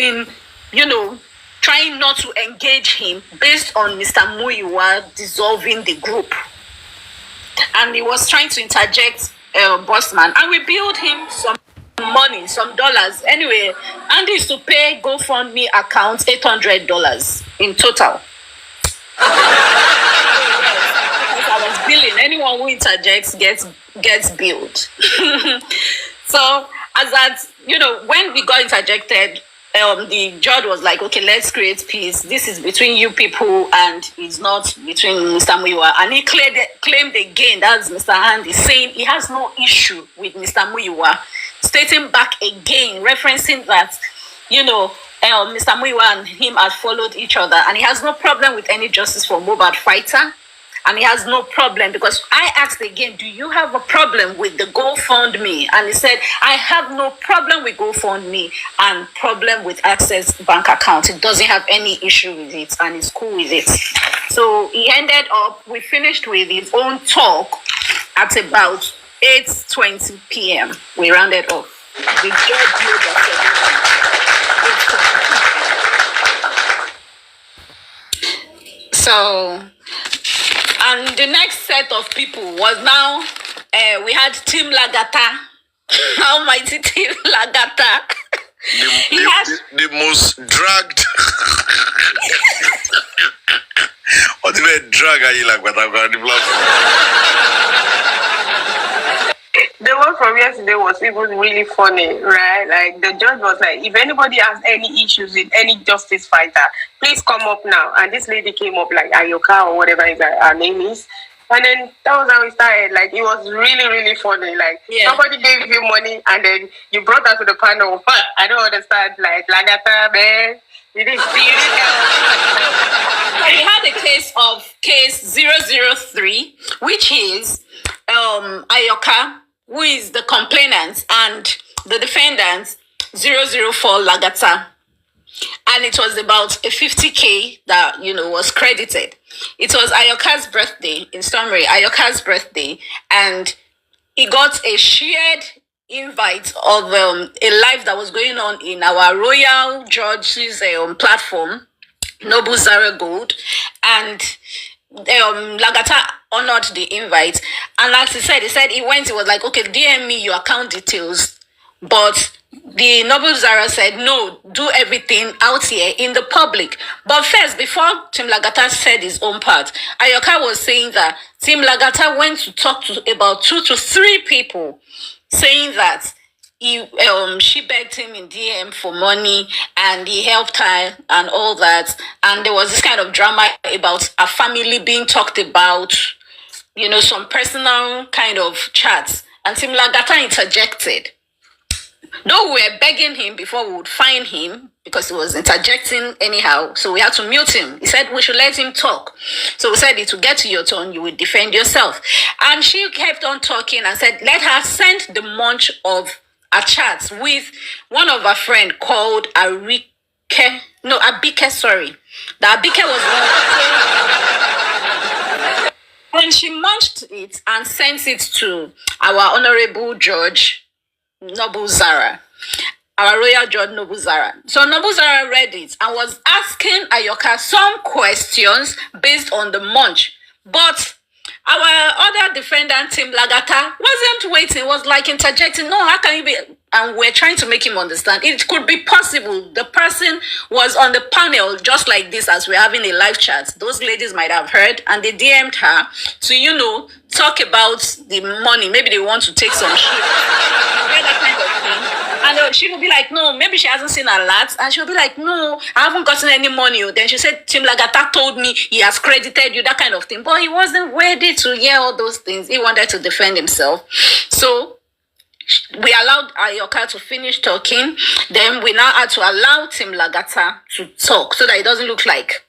been, trying not to engage him based on Mr. Muyiwa dissolving the group. And he was trying to interject Bossman. And we billed him some money, some dollars. Anyway, Andy used to pay GoFundMe account $800 in total. I was billing. Anyone who interjects gets billed. So as that, when we got interjected, the judge was like, okay, let's create peace. This is between you people and it's not between Mr. Muyiwa. And he claimed again, that's Mr. Andy, saying he has no issue with Mr. Muyiwa, stating back again, referencing that, Mr. Muyiwa and him had followed each other, and he has no problem with any justice for Mohbad fighter. And he has no problem, because I asked again, do you have a problem with the GoFundMe? And he said, I have no problem with GoFundMe and problem with Access bank account. He doesn't have any issue with it and he's cool with it. So he ended up, we finished with his own talk at about 8:20 p.m. We rounded off. The judge made us. So, and the next set of people was now, we had Team Lagata, almighty Team Lagata. The most dragged. What the drag are you like? The one from yesterday was even really funny, right? Like, the judge was like, if anybody has any issues with any justice fighter, please come up now. And this lady came up like Aoka or whatever her name is. And then that was how we started. Like, it was really, really funny. Like, somebody gave you money and then you brought her to the panel. I don't understand. Like, Lagata, man. You didn't see it. We had a case 003, which is Aoka, who is the complainant, and the defendant, 004 Lagata. And it was about a 50K that, was credited. It was Ayoka's birthday, in summary, Ayoka's birthday. And he got a shared invite of a live that was going on in our Royal Judge's platform, Noble Zara Gold. And Lagata honored the invite. And as he said he went, he was like, okay, DM me your account details. But the Noble Zara said, no, do everything out here in the public. But first, before Team Lagata said his own part, Ayoka was saying that Team Lagata went to talk to about 2 to 3 people, saying that she begged him in DM for money and he helped her and all that. And there was this kind of drama about a family being talked about, some personal kind of chats. And Team Lagata interjected. Though we were begging him before we would fine him because he was interjecting anyhow, so we had to mute him. He said we should let him talk. So we said it will get to your turn, you will defend yourself. And she kept on talking and said, let her send the munch of a chat with one of her friend called Abike, sorry. The Abike was one. When she munched it and sent it to our honorable judge, Noble Zara, our royal judge Noble Zara. So Noble Zara read it and was asking Ayoka some questions based on the munch. But our other defendant, Team Lagata, wasn't waiting, was like interjecting, no, how can you be? And we're trying to make him understand. It could be possible. The person was on the panel just like this as we're having a live chat. Those ladies might have heard and they DM'd her to, talk about the money. Maybe they want to take some shit. That kind of thing. And she will be like, no, maybe she hasn't seen a lot. And she'll be like, no, I haven't gotten any money. Then she said, Team Lagata told me he has credited you, that kind of thing. But he wasn't ready to hear all those things. He wanted to defend himself. So we allowed Ayoka to finish talking. Then we now had to allow Team Lagata to talk so that it doesn't look like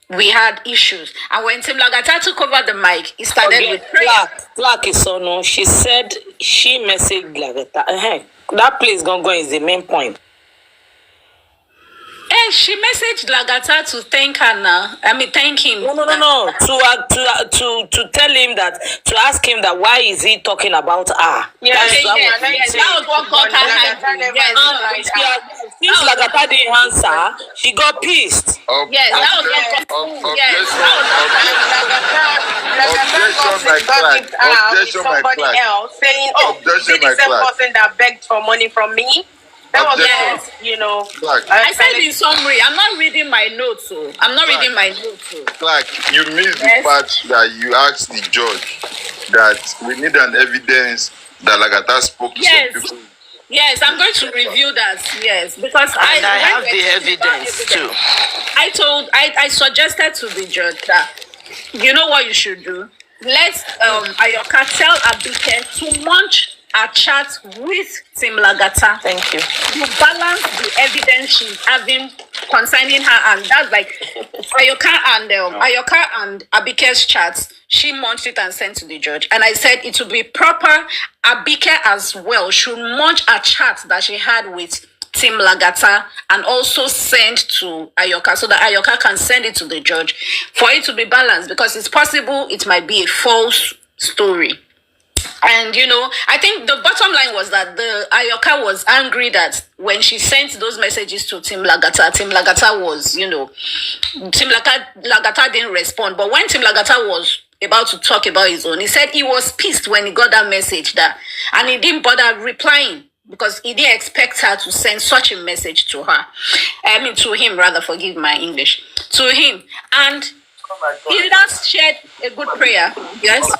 we had issues. And when Team Lagata took over the mic, he started with prayer. Clark is so no. She said she messaged Lagata. That place gonna go is the main point. And She messaged Lagata to thank her now. I mean, thank him. No. To tell him that, to ask him that why is he talking about her? Yes, That was what got her angry. Since Lagata didn't answer, she got pissed. Yes, that was somebody else saying, "Oh, this is the same person that begged for money from me." That was I said in summary, I'm not reading my notes, so I'm not reading my notes. So. Like, you missed the part that you asked the judge that we need an evidence that Lagata spoke to some people. Yes, I'm going to review that. Yes, because I have the evidence too. I suggested to the judge that, you know what you should do? Let's Aoka tell Abike to launch a chat with Team Lagata. Thank you. To balance the evidence she's having concerning her, and that's like Aoka and Abike's chats. She launched it and sent to the judge. And I said it would be proper. Abike as well should launch a chat that she had with Team Lagata and also send to Aoka so that Aoka can send it to the judge for it to be balanced, because it's possible it might be a false story. And, I think the bottom line was that the Aoka was angry that when she sent those messages to Team Lagata was, Team Lagata didn't respond. But when Team Lagata was about to talk about his own, he said he was pissed when he got that message and he didn't bother replying because he didn't expect her to send such a message to her. To him, rather, forgive my English. To him. And he just shared a good prayer. Yes?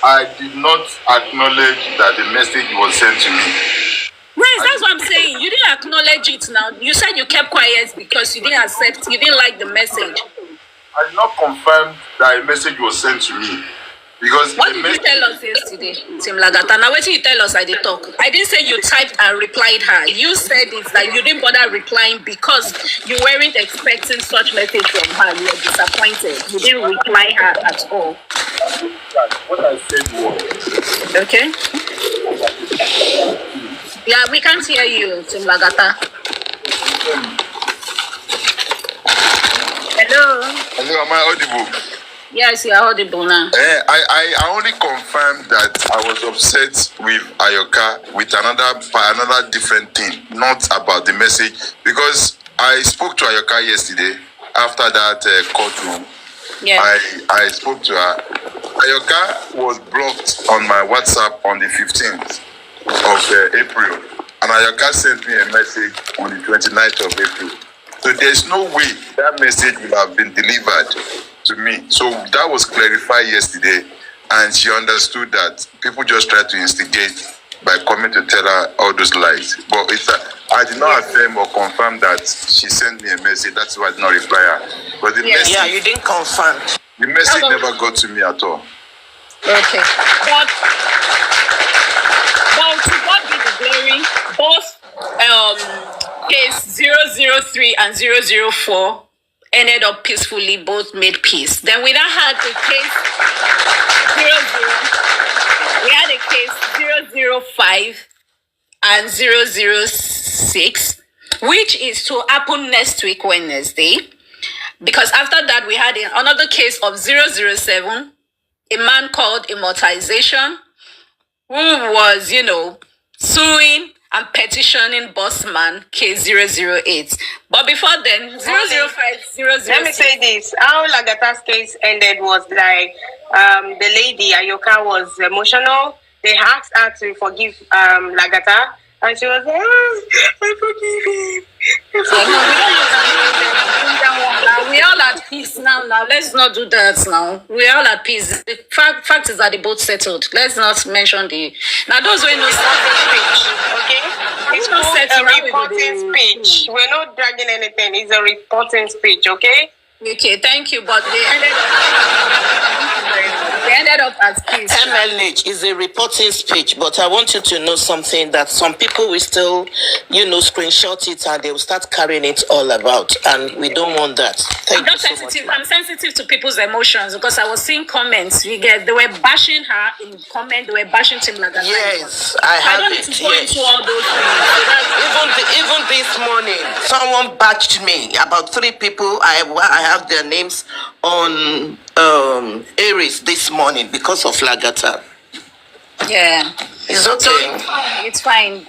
I did not acknowledge that the message was sent to me. Yes, that's what I'm saying. You didn't acknowledge it now. You said you kept quiet because you didn't like the message. I did not confirm that a message was sent to me. Because what did you tell us yesterday, Team Lagata? Now, what did you tell us at the talk? I didn't say you typed and replied her. You said it's that you didn't bother replying because you weren't expecting such message from her. You were disappointed. You didn't reply her at all. What I said was... Okay. Yeah, we can't hear you, Team Lagata. Hello? Hello, am I audible? Yes, you are audible now. I only confirmed that I was upset with Aoka with another different thing, not about the message, because I spoke to Aoka yesterday after that courtroom. Yeah. I spoke to her. Aoka was blocked on my WhatsApp on the 15th of April, and Aoka sent me a message on the 29th of April. So there's no way that message will have been delivered to me. So that was clarified yesterday, and she understood that people just try to instigate by coming to tell her all those lies. But I did not affirm or confirm that she sent me a message. That's why I did not reply her. But message, you didn't confirm. The message never got to me at all. Okay. But to God be the glory, both case 003 and 004 ended up peacefully, both made peace. Then we now had a case 005 and 006, which is to happen next week, Wednesday. Because after that, we had another case of 007, a man called Immortalization, who was, suing and petitioning Bossman case 008. But before then, 005, 006. Let me say this. How Lagata's case ended was like the lady, Aoka, was emotional. They asked her to forgive Lagata, and she was like, I forgive him. We all at peace now. Let's not do that now. We all at peace. The fact is that they both settled. Let's not mention now those were no speech. Okay, it's not a reporting speech. We're not dragging anything. It's a reporting speech. Okay. Okay, thank you. But they ended ended up as case. MLH is a reporting speech, but I want you to know something that some people will still, screenshot it and they will start carrying it all about, and we don't want that. Thank you so much. I'm sensitive to people's emotions because I was seeing comments. They were bashing her in comment. They were bashing Team Lagata. Yes, I have don't it. need to go Yes. into all those things. Even this morning, someone batched me. About 3 people. I have their names on Aries this morning because of Lagata. Yeah, It's okay. so it's fine.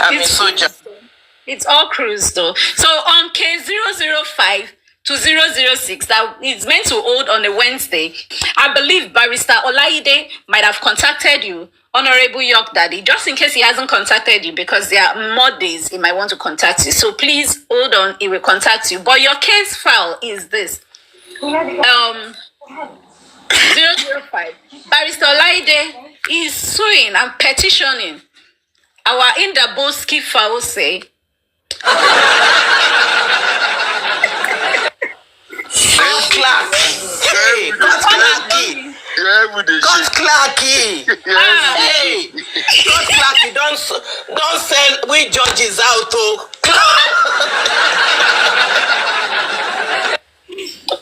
I'm a soldier. It's all cruise though. So on K005 to 006 that is meant to hold on a Wednesday, I believe Barrister Olaide might have contacted you, Honorable York Daddy, just in case he hasn't contacted you, because there are more days he might want to contact you. So please hold on, he will contact you. But your case file is this. 005. Barrister Olaide is suing and petitioning our Indaboski Fause. Coach Clark. Hey, Coach Clarky. Coach Clarky. Hey, Coach Clarky, don't send we judges out.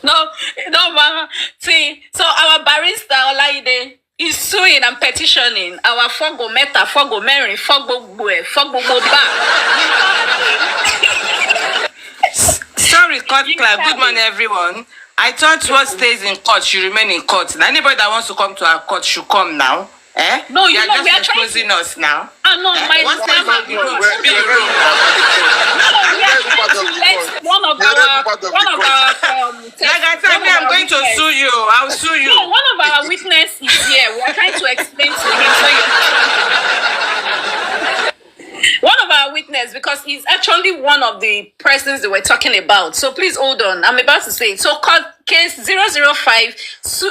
No, mama. See, so our barrister Olaide is suing and petitioning our Fogo Meta, Fogo Mary, Fogo Bue, Fogo Moba. Sorry, Court Clerk. Good morning, everyone. I thought what stays in court should remain in court. Now, anybody that wants to come to our court should come now. Eh? No, you are we are just exposing us now. No, my What stays mama. on the road No, should be the road. we are trying to let one of our Lagata, I'm going to sue you. I'll sue you. No, one of our witnesses is here. We are trying to explain to him one of our witnesses, because he's actually one of the persons they were talking about. So please hold on. I'm about to say it. So case 005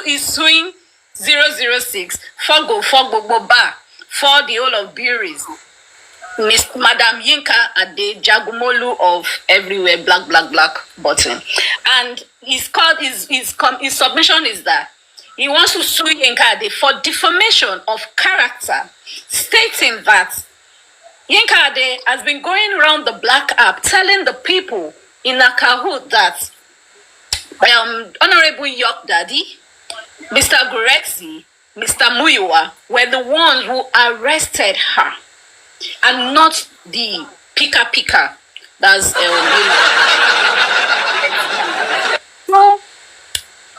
is suing 006 for Boba for the whole of breweries. Miss Madam Yinka Ade Jagumolu of everywhere black button, and his submission is that he wants to sue Yinka Ade for defamation of character, stating that Yinka Ade has been going around the black app telling the people in Akahoot that Honorable York Daddy, Mr. Gurexi, Mr. Muyiwa were the ones who arrested her, and not the Pika. That's So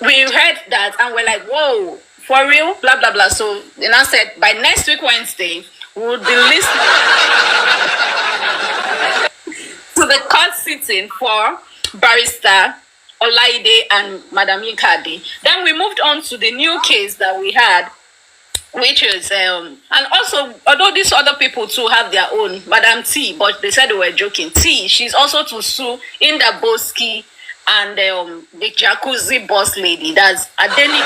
we heard that and we're like, whoa, for real? Blah blah blah. So then I said by next week Wednesday we would be listening to the court sitting for Barrister Olaide and Madam Yinka Ade. Then we moved on to the new case that we had, which is and also, although these other people too have their own, Madam T, but they said they were joking. T, she's also to sue Indaboski and the jacuzzi boss lady, that's Adeni.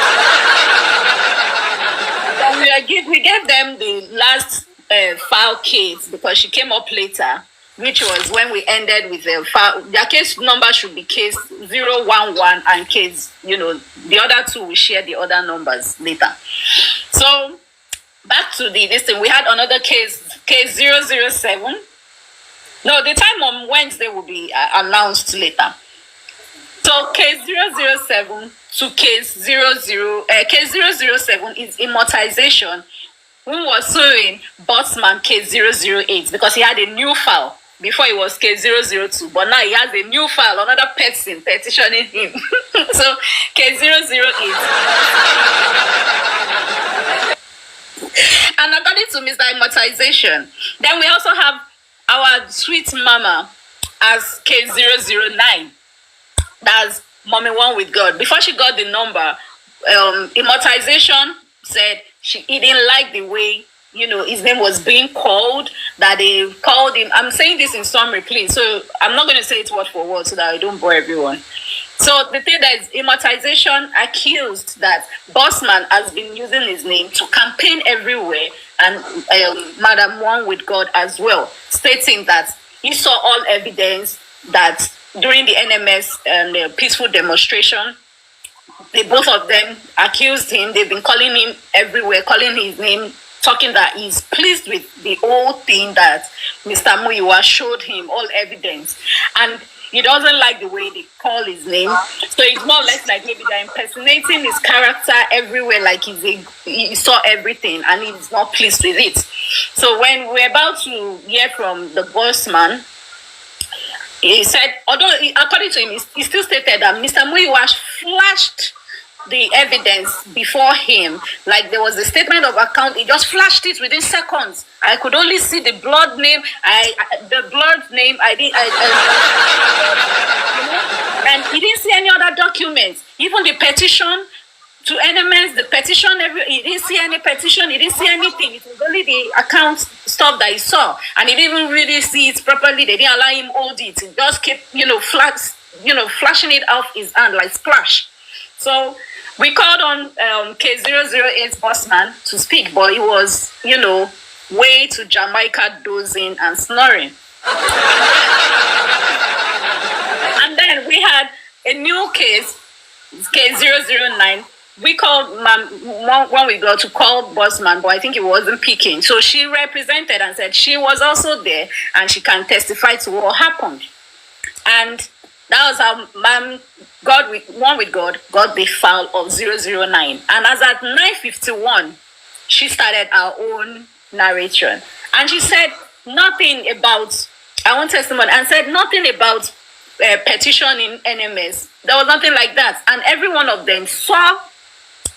We gave them the last file case because she came up later, which was when we ended with the file. Their case number should be case 011 and case, the other two will share the other numbers later. So back to this thing, we had another case 007. No, the time on Wednesday will be announced later. So case 007 to case 007 is Immortalization, who was suing Botsman case 008 because he had a new file. Before it was case 002, but now he has a new file, another person petitioning him. So case 008. And according to Mr. Immortalization, then we also have our sweet mama as case 009. That's Mommy One with God. Before she got the number, Immortalization said he didn't like the way his name was being called, that they called him. I'm saying this in summary, please. So I'm not going to say it word for word so that I don't bore everyone. So the thing that is, Immortalization accused that Bossman has been using his name to campaign everywhere, and Madam One with God as well, stating that he saw all evidence that during the NMS and the peaceful demonstration, they both of them accused him. They've been calling him everywhere, calling his name, talking that he's pleased with the whole thing that Mr. Muyiwa showed him, all evidence. And he doesn't like the way they call his name. So it's more or less like maybe they're impersonating his character everywhere, like he saw everything and he's not pleased with it. So when we're about to hear from the boss man, he said, although according to him, he still stated that Mr. Muyiwa flashed the evidence before him. Like there was a statement of account, he just flashed it within seconds. I could only see the blood name. And he didn't see any other documents. Even the petition to NMS, the petition, he didn't see any petition, he didn't see anything. It was only the account stuff that he saw. And he didn't even really see it properly. They didn't allow him hold it. He just kept, flashing it off his hand like splash. So we called on K008 bossman to speak, but he was, way to Jamaica dozing and snoring. And then we had a new case, K009. We called one we got to call bossman, but I think he wasn't picking. So she represented and said she was also there and she can testify to what happened. And that was how God got the file of 009. And as at 9:51, she started her own narration. And she said nothing about her own testimony and said nothing about petition in NMS. There was nothing like that. And every one of them saw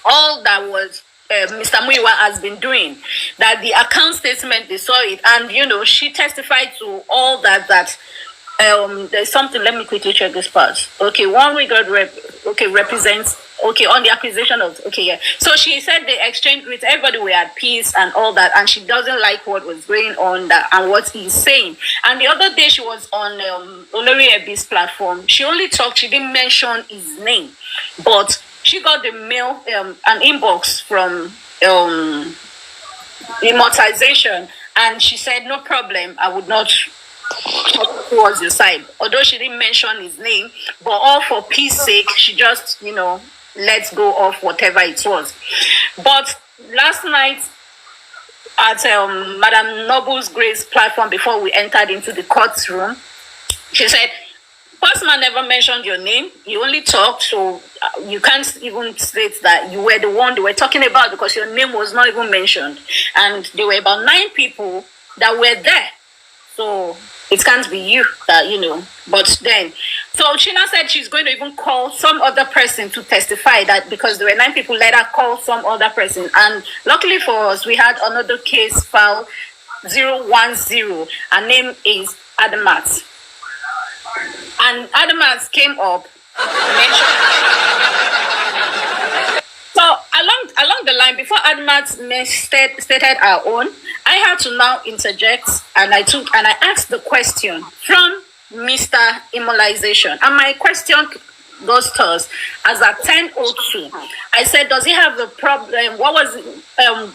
all that was Mr. Muyiwa has been doing. That the account statement, they saw it. And, she testified to all that there's something, let me quickly check this part. Okay, one we got represents, on the accusation of, So she said they exchanged with everybody, we had peace and all that, and she doesn't like what was going on and what he's saying. And the other day she was on Olori Ebi's platform. She only talked, she didn't mention his name, but she got the mail, an inbox from Immortalization, and she said, no problem, I would not towards your side. Although she didn't mention his name, but all for peace sake, she just, let go of whatever it was. But last night at Madam Noble's Grace platform, before we entered into the courtroom, she said, Postman never mentioned your name. You only talked, so you can't even state that you were the one they were talking about because your name was not even mentioned. And there were about 9 people that were there. So it can't be you that, But then, so China said she's going to even call some other person to testify that because there were 9 people, let her call some other person. And luckily for us, we had another case file 010. Her name is Adamat. And Adamat came up, mentioned. So along the line, before Adamat stated her own, I had to now interject, and I asked the question from Mr. Immortalization. And my question goes to us as at 10:02. I said, does he have a problem? What was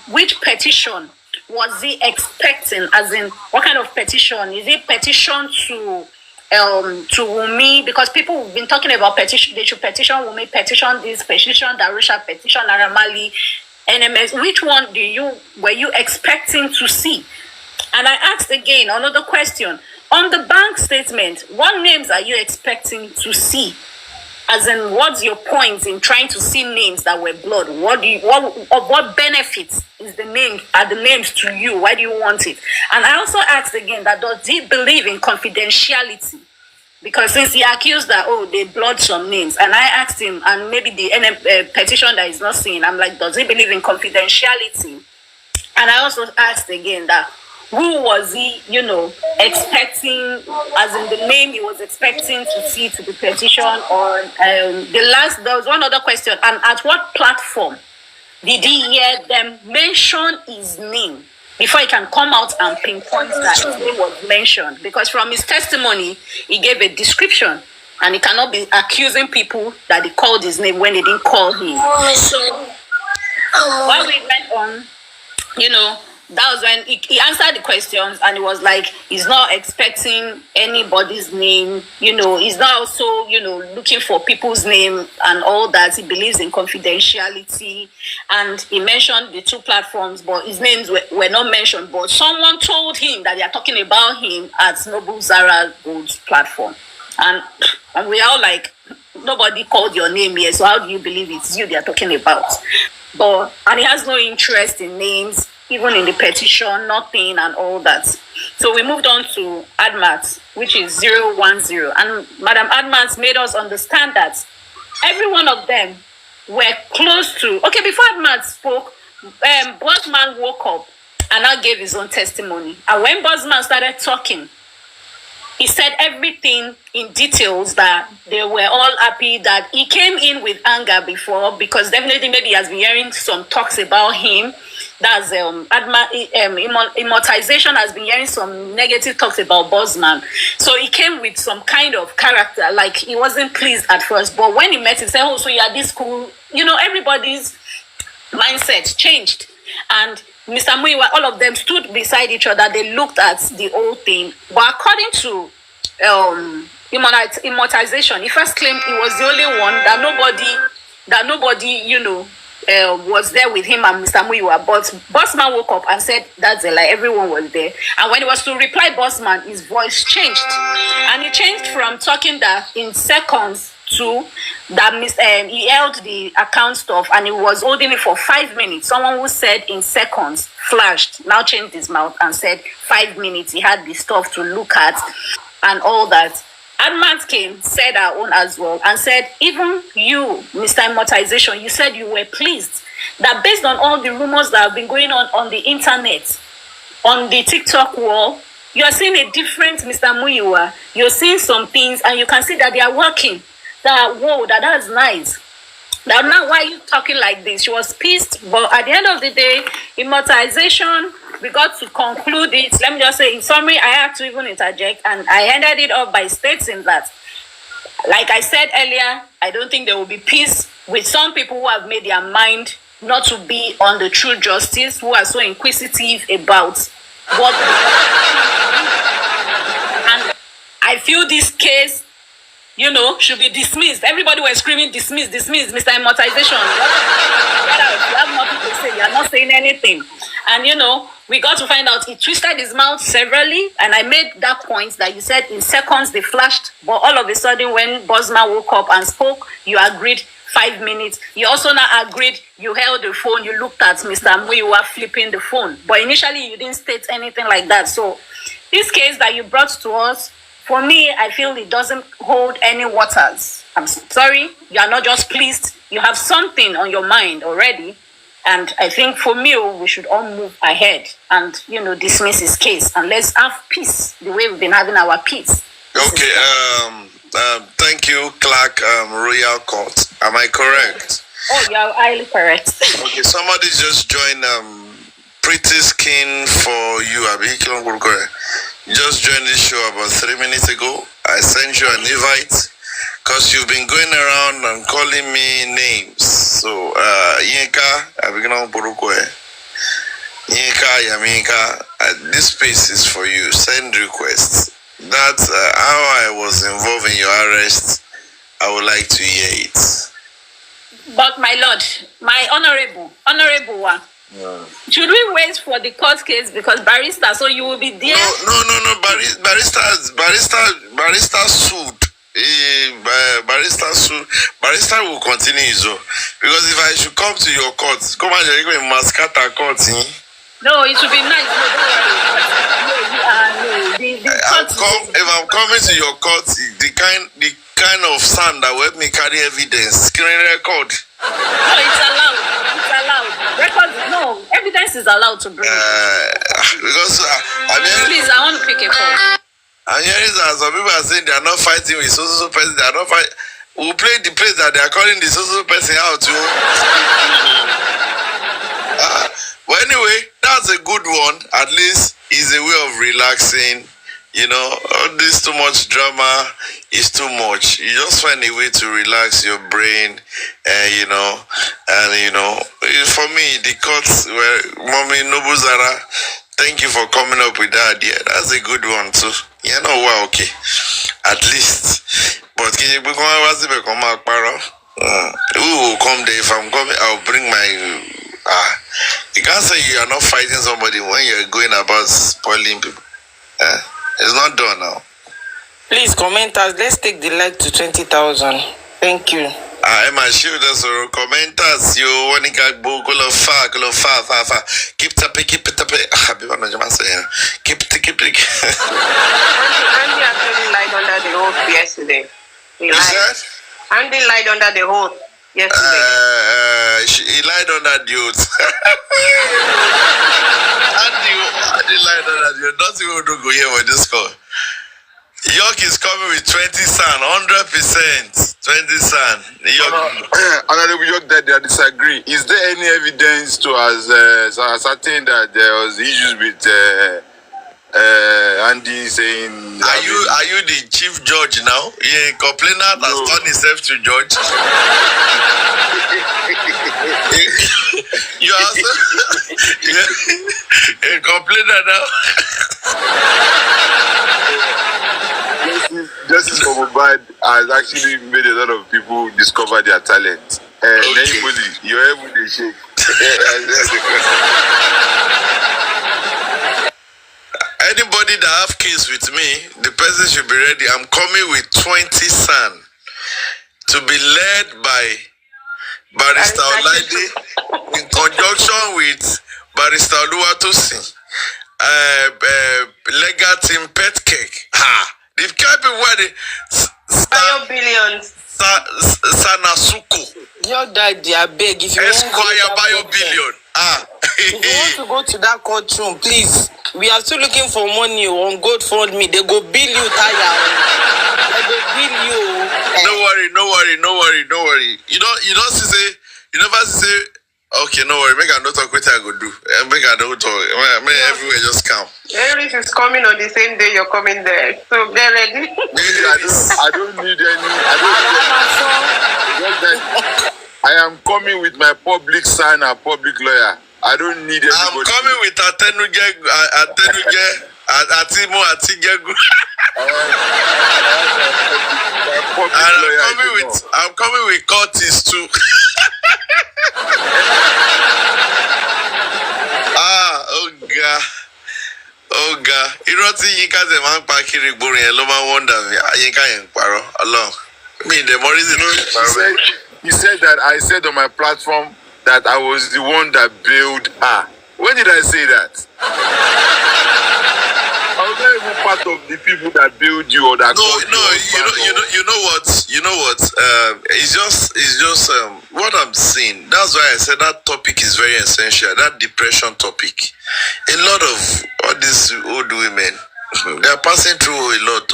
which petition was he expecting? As in, what kind of petition? Is it petition to Wunmi? Because people have been talking about petition. They should petition Wunmi, petition this, petition Darusha, petition Aramali, NMS. Which one were you expecting to see? And I asked again another question. On the bank statement, what names are you expecting to see? As in, what's your point in trying to see names that were blood? What benefits are the names to you? Why do you want it? And I also asked again that does he believe in confidentiality? Because since he accused that, they blood some names, and I asked him, and maybe the petition that he's not seeing, I'm like, does he believe in confidentiality? And I also asked again that who was he, expecting, as in the name he was expecting to see to the petition, or there was one other question, and at what platform did he hear them mention his name before he can come out and pinpoint that his name was mentioned? Because from his testimony, he gave a description, and he cannot be accusing people that he called his name when they didn't call him. So while we went on, that was when he answered the questions, and it was like he's not expecting anybody's name, he's not also, looking for people's name and all that. He believes in confidentiality, and he mentioned the two platforms, but his names were not mentioned. But someone told him that they are talking about him at Noble Zara Gold's platform, and we are all like, nobody called your name here, so how do you believe it's you they are talking about? And he has no interest in names, even in the petition, nothing and all that. So we moved on to Admat, which is 010. And Madam Admat made us understand that every one of them were close to... Okay, before Admat spoke, Bossman woke up and now gave his own testimony. And when Bossman started talking, he said everything in details, that they were all happy, that he came in with anger before, because definitely maybe he has been hearing some talks about him. That's Immortalization has been hearing some negative talks about Bossman. So he came with some kind of character, like he wasn't pleased at first. But when he met him, he said, oh, so you are this cool. Everybody's mindset changed. And Mr. Muiwa, all of them stood beside each other. They looked at the whole thing. But according to Immortalization, he first claimed he was the only one, that nobody, was there with him and Mr. Muiwa. But Bossman woke up and said that's a lie. Everyone was there. And when he was to reply Bossman, his voice changed. And he changed from talking that in seconds to that he held the account stuff and he was holding it for 5 minutes. Someone who said in seconds flashed, now changed his mouth and said 5 minutes. He had the stuff to look at and all that. Admat came, said our own as well, and said, even you, Mr. Immortalization, you said you were pleased that based on all the rumors that have been going on the internet, on the TikTok wall, you are seeing a different Mr. Muiwa. You're seeing some things and you can see that they are working. That's nice. Now why are you talking like this? She was pissed, but at the end of the day, Immortalization, we got to conclude it. Let me just say, in summary, I had to even interject, and I ended it up by stating that, like I said earlier, I don't think there will be peace with some people who have made their mind not to be on the true justice, who are so inquisitive about what. And I feel this case, should be dismissed. Everybody was screaming, dismiss, Mr. Immortalization. Get out. You have nothing to say. You are not saying anything. And, we got to find out he twisted his mouth severally. And I made that point that you said in seconds they flashed. But all of a sudden, when Bossman woke up and spoke, you agreed 5 minutes. You also now agreed, you held the phone, you looked at Mr. Muiwa flipping the phone. But initially, you didn't state anything like that. So this case that you brought to us, for me, I feel it doesn't hold any waters. I'm sorry, you are not just pleased. You have something on your mind already. And I think for me, we should all move ahead and, dismiss his case. And let's have peace the way we've been having our peace. Okay, thank you, Clark, Royal Court. Am I correct? Oh, you're highly correct. Okay, somebody just joined Pretty Skin for You. Just joined this show about 3 minutes ago. I sent you an invite because you've been going around and calling me names. So, Yinka, Yinka, Yaminka, this space is for you. Send requests. That's how I was involved in your arrest. I would like to hear it. But my lord, my honorable one. Yeah. Should we wait for the court case because barrister, so you will be there? No. Barrister sued. Barrister will continue his own. Because if I should come to your court, come and you must cut a court. No, it should be nice. If I'm coming to your court, the kind of sound that will help me carry evidence, screen record. No, it's allowed. No, evidence is allowed to bring. Because please, I want to pick a call. I'm hearing that some people are saying they are not fighting with so person. They are not fight. We'll play the place that they are calling the so person out to. But anyway, that's a good one. At least it's a way of relaxing. All this too much drama is too much. You just find a way to relax your brain, and for me, the cuts were Mommy Nobuzara. Thank you for coming up with that idea. That's a good one too. You know what? Okay, at least. But can you become who will come there? If I'm coming, I'll bring my. You can't say you are not fighting somebody when you're going about spoiling people. It's not done now. Please comment us. Let's take the like to 20,000. Thank you. I'm assured that so commenters you want to get fa. Keep tapping. Keep it. Keep it. Andy actually lied under the hose yesterday. He lied. Andy lied under the hose yesterday. He lied under the oath. Andy lied under the oath. Nothing will do go here with this call. York is coming with 20 san, 100%. 20 san. Honorable York, that they disagree. Is there any evidence to ascertain that there was issues with Andy saying? Are you the chief judge now? Yeah, complainant has turned himself to judge. You also a complainer now. Justice for Mohbad has actually made a lot of people discover their talent. Anybody, you're able to shake. Anybody that have case with me, the person should be ready. I'm coming with 20 san to be led by Barrister Olaide in conjunction with Barrister Oluwatosin, legal team pet cake. The kind of where they Billions. Sanasuko. Your daddy, I beg if you Esquire Bio Billion. If you want to go to that courtroom, please. We are still looking for money on GoFundMe. They go bill you, Taya. They go bill you. No worry. You don't say. You never say. Okay, no worry. Make a note of what I go do. Make a note of everywhere just come. Everything is coming on the same day you're coming there. So get ready. I don't need any. I am coming with my public sign and public lawyer. I don't need anybody. I'm coming with Atenuge, Atimo, Atigegu. And I'm coming with Curtis too. Oh God. Irọ́ tí Yinka ṣe máa ń pa kiri gbòòrò yẹn ló máa ń wọ́ndà mi. Yinka yẹn ń parọ́. Ọlọ́run. Me, the more reason he said that I said on my platform that I was the one that bailed her. When did I say that? I was not even part of the people that bailed you or that. You know what? It's just what I'm saying. That's why I said that topic is very essential. That depression topic. A lot of all these old women, they are passing through a lot.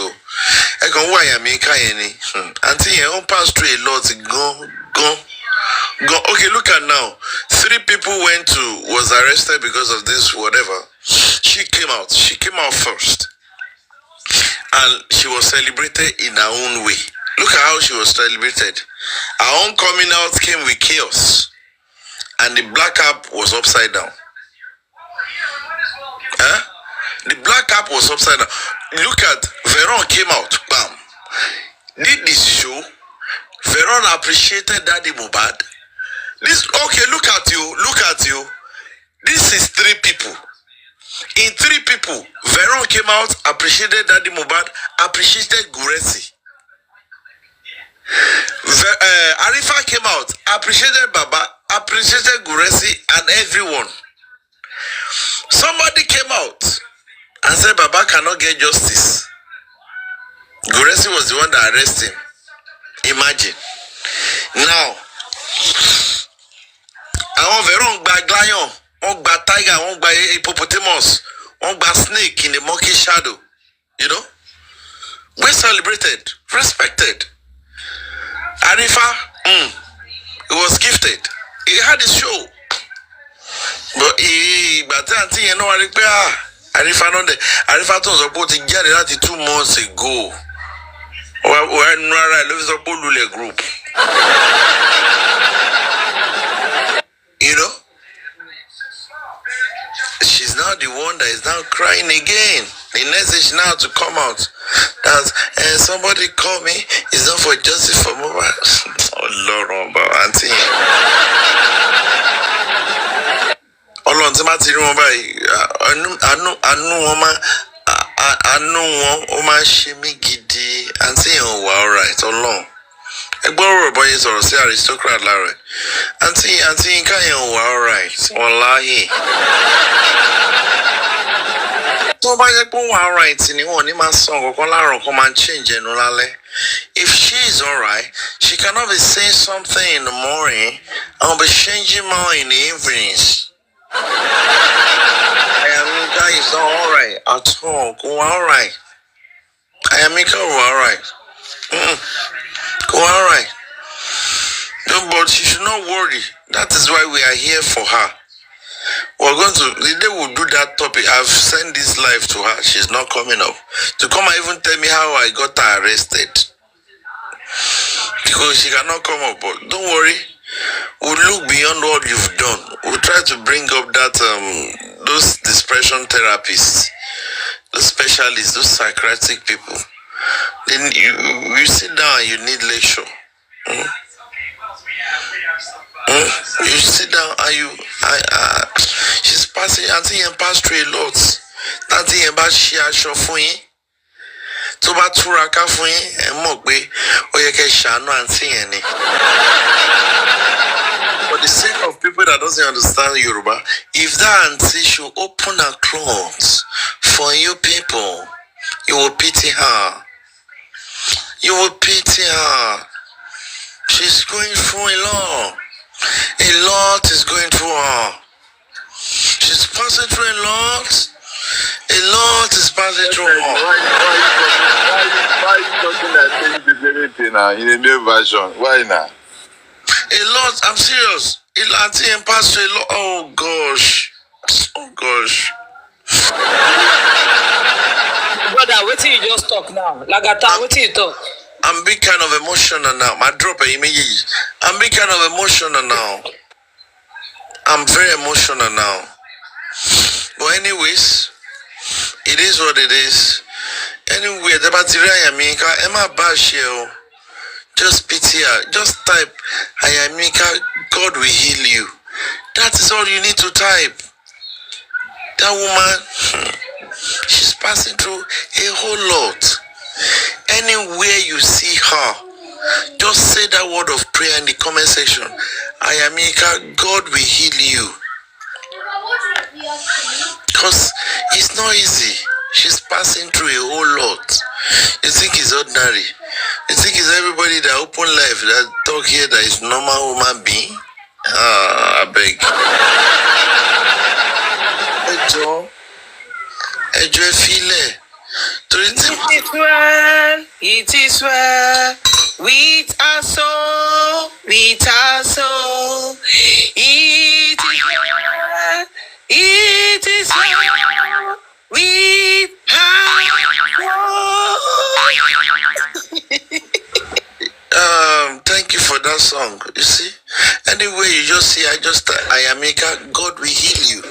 I go why am I any? Until you don't pass through a lot, go. Okay, look at now. 3 people was arrested because of this, whatever. She came out first. And she was celebrated in her own way. Look at how she was celebrated. Her own coming out came with chaos. And the black cap was upside down. The black cap was upside down. Look at Veron came out. Bam. Did this show. Veron appreciated Daddy Mohbad. Look at you. This is 3 people. In 3 people, Veron came out, appreciated Daddy Mohbad, appreciated Guresi. Arifa came out, appreciated Baba, appreciated Guresi and everyone. Somebody came out and said Baba cannot get justice. Guresi was the one that arrested him. Imagine. Now, àwọn Veron gba lion, wọ́n gba tiger, wọ́n gba hippopotamus, wọ́n gba snake in the monkey shadow. You know? We celebrated, respected. Arifa, he was gifted. He had his show. But Auntie, you know, Arifa not there. Arifa tó sọ pé ó ti jáde láti 2 months ago. We're not love the group. You know? now the one that is now crying again. The next is now to come out that somebody call me. It's not for justice for Mohbad. Oh Lord, auntie. Ọlọ́run tí má ti rí wọn báyìí àánú wọn máa àánú wọn ó máa ń ṣe mí gidi àǹtí yẹn ò wà alright Ọlọ́run ẹgbọ́n ọ̀rọ̀ bọ́yé sọ̀rọ̀ sí aristocrat lára ẹ̀ àǹtí yínká yẹn ò wà alright wàláhì. tó bá yẹ pé ó wà alright ni wọn ò ní máa sọ nǹkan láàárọ̀ kan máa ń change ẹnu lálẹ́. If she is alright, she cannot be saying something in the morning and be changing more in the evenings. Ayamika is not alright at all. Go alright. Ayamika go alright. Go alright. No, but she should not worry. That is why we are here for her. We're going to, the day we'll do that topic, I've sent this live to her. She's not coming up. To come and even tell me how I got her arrested. Because she cannot come up. But don't worry. We'll look beyond what you've done. We'll try to bring up that those depression therapists, those specialists, those psychiatric people. Then you sit down and you need lecture. You sit down and she's passing, auntie and pass through a lot. Auntie and she has show for you. To bá túraká fún yín ẹ mọ̀ pé ó yẹ kẹ́ ṣàánú àǹtí yẹn ni. For the sake of people that doesn't understand Yoruba, if that auntie should open her clothes for you people, you will pity her. You will pity her. She's going through a lot. A lot is going through her. She's passing through a lot. A lot is passing through her. Why are you talking like the same thing now in a new version? Why now? A lot, I'm serious. Auntie and Pastor, a lot. Oh gosh. Oh gosh. Brother, what you just talk now? Lagata, what you talk? I'm being kind of emotional now. My drop immediately. I'm being kind of emotional now. I'm very emotional now. But anyways, it is what it is. Anyway, the battery Ayamika, Emma Bashio, just pity her. Just type Ayamika, God will heal you. That is all you need to type. That woman, she's passing through a whole lot. Anywhere you see her, just say that word of prayer in the comment section. Ayamika, God will heal you. Because it's not easy. She's passing through a whole lot. You think it's ordinary? You think it's everybody that open life that talk here that is normal human being? I beg. Ejo file. It is well with our soul, with our soul. It is well, it is well with our soul. Thank you for that song. You see, anyway, you just see, Ayamika, God will heal you.